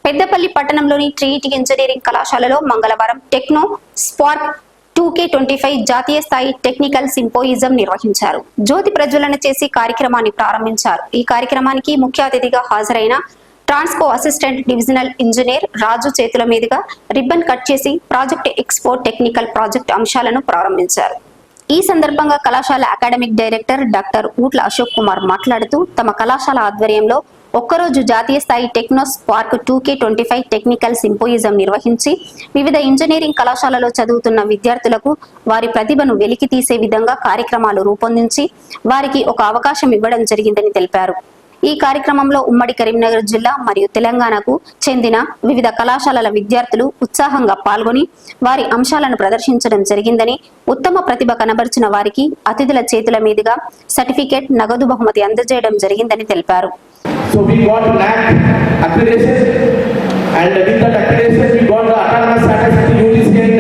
పెద్దపల్లి పట్టణంలోని Trinity engineering కళాశాలలో మంగళవారం టెక్నో స్పార్క్ 2K25 జాతీయ స్థాయి టెక్నికల్ సింపోయిజం నిర్వహించారు. జ్యోతి ప్రజ్వలన చేసి కార్యక్రమాన్ని ప్రారంభించారు. ఈ కార్యక్రమానికి ముఖ్య అతిథిగా హాజరైన ట్రాన్స్కో అసిస్టెంట్ డివిజనల్ ఇంజనీర్ రాజు చేతుల మీదుగా రిబ్బన్ కట్ చేసి ప్రాజెక్ట్ ఎక్స్పో టెక్నికల్ ప్రాజెక్ట్ అంశాలను ప్రారంభించారు. ఈ సందర్భంగా కళాశాల academic director doctor Ootla Ashok Kumar మాట్లాడుతూ తమ కళాశాల ఆధ్వర్యంలో ఒక్కరోజు జాతీయ స్థాయి టెక్నో స్పార్క్ 2K25 టెక్నికల్ సింపోయిజం నిర్వహించి వివిధ ఇంజనీరింగ్ కళాశాలలో చదువుతున్న విద్యార్థులకు వారి ప్రతిభను వెలికి తీసే విధంగా కార్యక్రమాలు రూపొందించి వారికి ఒక అవకాశం ఇవ్వడం జరిగిందని తెలిపారు. ఈ కార్యక్రమంలో ఉమ్మడి కరీంనగర్ జిల్లా మరియు తెలంగాణకు చెందిన వివిధ కళాశాలల విద్యార్థులు ఉత్సాహంగా పాల్గొని వారి అంశాలను ప్రదర్శించడం జరిగిందని, ఉత్తమ ప్రతిభ కనబరిచిన వారికి అతిథుల చేతుల మీదుగా సర్టిఫికేట్, నగదు బహుమతి అందజేయడం జరిగిందని తెలిపారు. So we got NAAC accreditation, and with that accreditation we got the autonomous status of the UGC and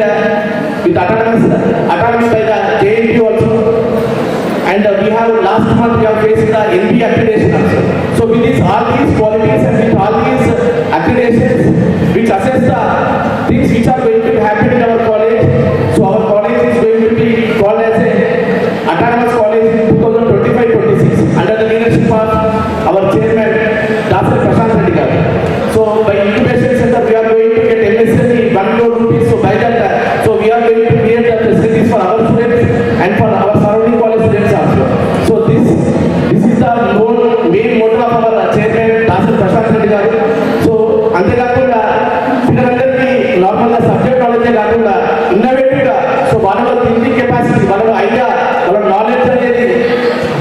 with autonomy by the JNT also, and we have last month we have faced the NB accreditation also. So with this all these qualities and with all these accreditations which assess the things which are going to happen in our college, so our college is going to be called as a autonomous college in 2025-26 under the leadership of our chairman Dr. Prashant Reddy garu. So by incubation center we are going to get MSME 1 crore rupees. So by that so we are going to create the facilities for our students and for our surrounding college students also. So this is the main motto of our chairman Dr. Prashant Reddy garu. So ante kaakunda పిల్లలందరికీ normal గా subject knowledge కాకుండా innovative గా so వాళ్ళ thinking capacity, వాళ్ళ idea, వాళ్ళ knowledge అనేది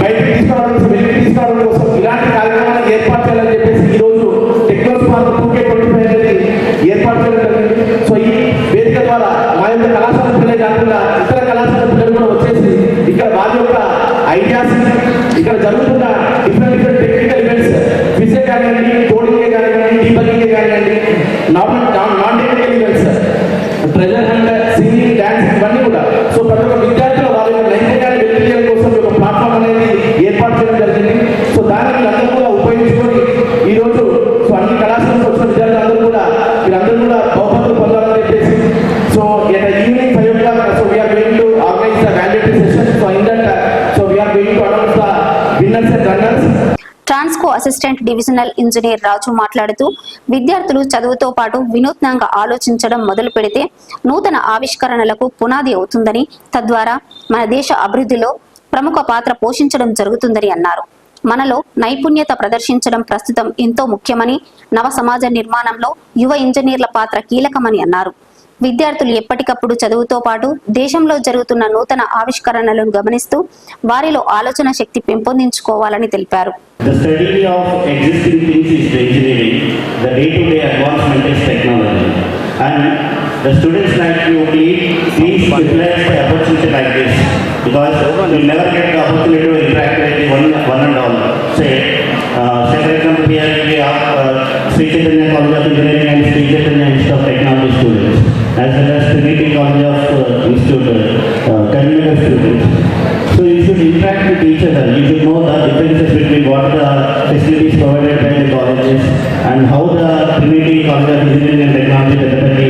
బయటకు తీసుకురావడం కోసం ఇలాంటి కార్యక్రమాలను ఏర్పాటు చేయాలని చెప్పేసి ఈ రోజు టెక్నో స్పార్క్ 2K25 అనేది ఏర్పాటు చేయడం జరిగింది. సో ఈ వేదిక ద్వారా మా యొక్క కళాశాల పిల్లలే కాకుండా ఇతర కళాశాల పిల్లలు కూడా వచ్చేసి ఇక్కడ వారి యొక్క ఐడియాస్, ఇక్కడ జరుగుతున్న డిఫరెంట్ టెక్నికల్ ఈవెంట్స్, ఫిజిక్స్ కానివ్వండి, కోడింగ్ కానివ్వండి, డీబగింగ్ కానివ్వండి, non technical events, treasure hunt, singing, dance ఇవన్నీ కూడా సో ప్రతి ఒక్క విద్యార్థులు వారి యొక్క నైపుణ్యాన్ని వెలికితీయడం కోసం ఒక ప్లాట్ఫామ్ అనేది ఏర్పాటు చేయడం జరిగింది. సో దాన్ని అందరూ కూడా ఉపయోగించుకొని ఈరోజు సో అన్ని కళాశాలకు వచ్చిన విద్యార్థులందరూ కూడా వీరందరూ కూడా బహుమతులు పొందాలని చెప్పేసి so evening 5 o'clock so we are going to organise the valuative session. So in that so we are going to announce the winners and runners. Transco assistant divisional engineer Raju మాట్లాడుతూ విద్యార్థులు చదువుతో పాటు వినూత్నంగా ఆలోచించడం మొదలు పెడితే నూతన ఆవిష్కరణలకు పునాది అవుతుందని, తద్వారా మన దేశ అభివృద్ధిలో ప్రముఖ పాత్ర పోషించడం జరుగుతుందని అన్నారు. మనలో నైపుణ్యత ప్రదర్శించడం ప్రస్తుతం ఎంతో ముఖ్యమని, నవ సమాజ నిర్మాణంలో యువ ఇంజనీర్ల పాత్ర కీలకమని అన్నారు. విద్యార్థులు ఎప్పటికప్పుడు చదువుతో పాటు దేశంలో జరుగుతున్న నూతన ఆవిష్కరణలను గమనిస్తూ వారిలో ఆలోచన శక్తి పెంపొందించుకోవాలని తెలిపారు. The study of existing things is the engineering. The day-to-day advancement is technology. And the students like you, please utilize the opportunity like this, because you never get the opportunity to interact with the one and all. Say for example, here we have Sri Chaitanya College of Engineering and Sri Chaitanya Institute of Technology students, as well as Trinity College of Institute, Karimnagar students. So you should interact with each other. You should know the differences between what the facilities provided by the colleges and how the Trinity College of Engineering and Technology Peddapalli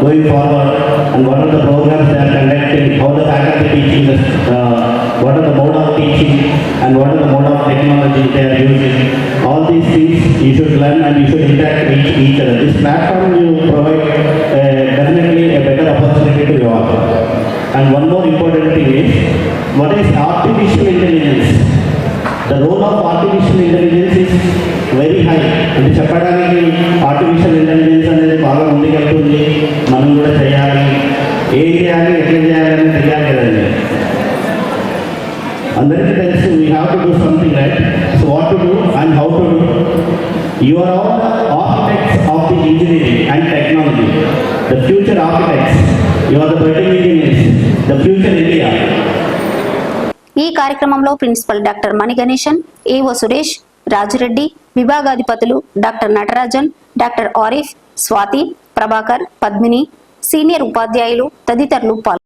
going forward, and what are the programs they are conducting, how the faculty teaching, what are the mode of teaching and what are the mode of technology they are using. All these things you should learn and you should interact with each other. This platform will provide definitely a better opportunity to you all. And one more important thing is, what is artificial intelligence? The role of artificial intelligence is very high. అంటే చెప్పడానికి artificial intelligence అనేది బాగా ముందుకెళ్తుంది. మనం కూడా చేయాలి, ఏం చేయాలి, ఎట్లా చేయాలని తెలియాలి కదండి. అందరికీ తెలుసు, we have to do something, right? So what to do and how to do. You are all the architects of the engineering and technology, the future architects. You are the birding engineers, the future India. ఈ కార్యక్రమంలో principal doctor మణిగణేశన్, AO Suresh, Raju Reddy, విభాగాధిపతులు doctor Natarajan, doctor Arif, Swathi, Prabhakar, Padmini, senior ఉపాధ్యాయులు తదితరులు పాల్గొన్నారు.